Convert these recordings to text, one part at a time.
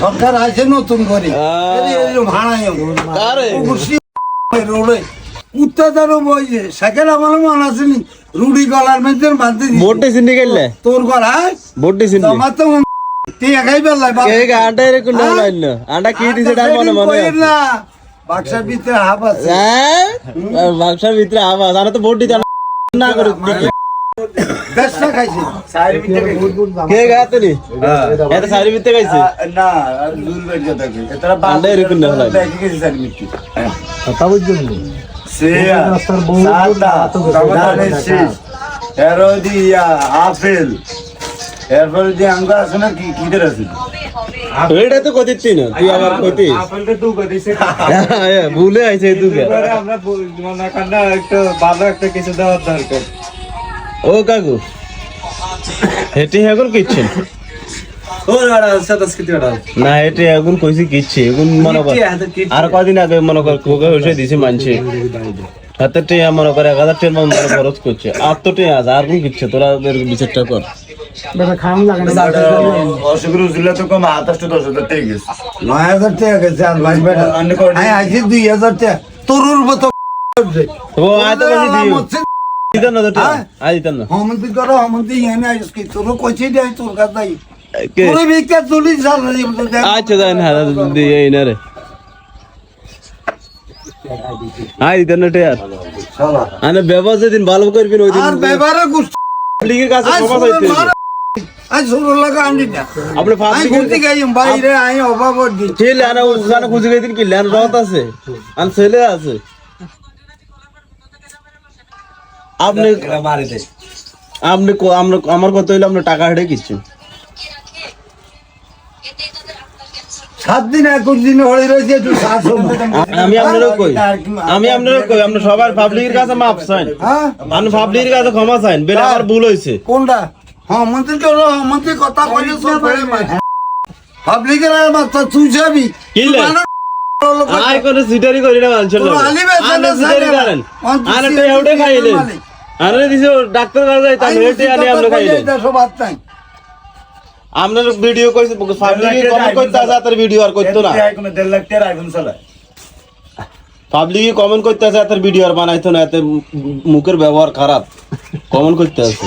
সরকার আছে নতুন করে রোডে উত্তাদার বইছে সাইকেল আমার মনে আছে নি রুডি গলার মধ্যে বাঁধতে বোটে সিন্ডি গেলে তোর গলায় বোটে সিন্ডি আমার তো তুই একাই বেলাই কে আন্ডা রে কোন লাইন আন্ডা কি দিছে ডাল মনে মনে না বাক্সার ভিতরে হাফ আছে হ্যাঁ বাক্সার ভিতরে আওয়াজ আরে তো বোট দিতে না করে দশটা খাইছে সাইড ভিতরে কে গাতে নি এটা সাইড ভিতরে গাইছে না দূর বের কথা কই এটা আন্ডা রে কোন লাইন দেখি গেছে সাইড ভিতরে কথা বুঝছেন সে সাদা দানে শেষ এরোদিয়া আপেল এরপরে যে আঙ্গুর আছে না কি কিদের আছে এটা তো কইতি না তুই আবার কইতি আপেলটা তুই কইছিস ভুলে আইছে তুই আমরা মনে কান্না একটা ভালো একটা কিছু দেওয়ার দরকার ও কাকু হেটি এখন কিচ্ছেন ও দাদা সাতাশ কি দাদা না হেটি এখন কইছি কিচ্ছে এখন মনে কর আর কদিন আগে মনে কর কোকে হইছে দিছে মানছে হাতে টিয়া মনে করে 1000 টাকা মনে খরচ করছে আর তো টিয়া আর কোন কিচ্ছে তোরা এর বিচারটা কর বেটা খাম লাগে না অসুবিধা হইছিল তো কম 10,000 টাকা গেছে 9,000 টাকা গেছে আর ভাই বেটা আই আইছি 2,000 টাকা তোর মতো ও আয় তো বেশি দিতা না তো আয় দিতা না হমন্তি করো হমন্তি এনে আইছি তোর কইছি দেই তোর কাছে কে তোর বিকা চলি সাল আচ্ছা দেন হ্যাঁ দি এই না রে আয় দিতা না টিয়া শালা আনে ব্যবস্থা দিন ভালো করবিন ওই দিন আর ব্যবহারে গুছ লিগের কাছে ক্ষমা চাইতে আজ শুরু লাগা আনি না আপনি আই ফাঁসি ঘুরতে গাইম বাইরে আই অভাব দি ছেলে আনা ওখানে খুঁজে গেছেন কি ল্যান্ড রত আছে আর ছেলে আছে আপনি মারি দে আপনি আমরা আমার কথা হইলো আপনি টাকা হেঁটে কিচ্ছু 7 দিন 21 দিন হয়ে রয়েছে তুই সাত আমি আপনারও কই আপনি সবার পাবলিকের কাছে মাপ চাইন হ্যাঁ আপনি পাবলিকের কাছে ক্ষমা চাইন বেলা আমার ভুল হয়েছে কোনটা হ্যাঁ মন্ত্রী করো মন্ত্রী কথা কইলে সব করে পাবলিকের মাথা তুই যাবি কিলে আই কোন সিটারি করি না মানুষের তোর আলি বেতন আনে সিটারি করেন আনে তো হেউডে খাইলেন আনে দিছে ডাক্তার কাছে যাইতাম হেউডে আনি আপনি খাইলেন সব আত্মাই আপনার ভিডিও কইছে পাবলিকে কমেন্ট করতে আছে তার ভিডিও আর করতে না কোনো 1.5 লাখ টাকা আইফোন চালা পাবলিকে কমেন্ট করতে আছে তার ভিডিও আর বানাইতো না এতে মুখের ব্যবহার খারাপ কমেন্ট করতে আছে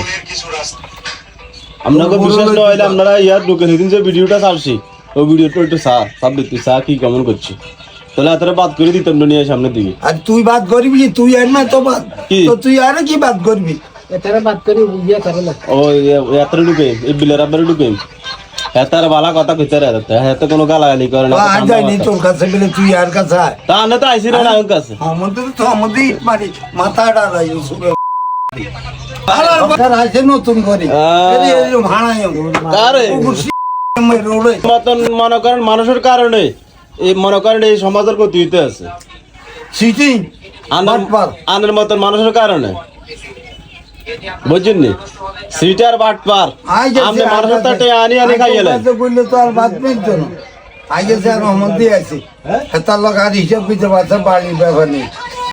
আপনাকে বিশ্বাস না হইলে আপনারা ইয়ার ঢুকে নিদিন যে ভিডিওটা ছাড়ছি ওই ভিডিওটা একটু সাবমিট তুই কি কমেন্ট করছি তাহলে এতটা বাদ করে দিতাম নিয়ে সামনের দিকে আর তুই বাদ করবি তুই আর না তো বাদ তো তুই আর কি বাদ করবি এটারে বাদ করে ইয়া করে না ও এতটা ঢুকে এই বিলের আবার ঢুকে এতার বালা কথা কইতে রে এত কোনো গালাগালি করে না আজ যাইনি তোর কাছে বলে তুই আর কাছে আয় তা না তো আইসি না আমার কাছে আমাদের তো আমাদের ইট মারি মাথাটা লাই সুরে আর আছে নতুন করে এই ভাড়াই আরে রোডে মতন মনে করেন মানুষের কারণে এই মনে করেন এই সমাজের ক্ষতি হইতে আছে সিটিং আনের মতন মানুষের কারণে বুঝছেন নি সিটার বাটপার আপনি মানুষের তাতে আনি খাইলেন বললে তো আর বাদ পেতো না আগে সে রহমত দিয়ে আছে তার লোক আর হিসাব দিতে পারছে বাড়ির ব্যাপার নেই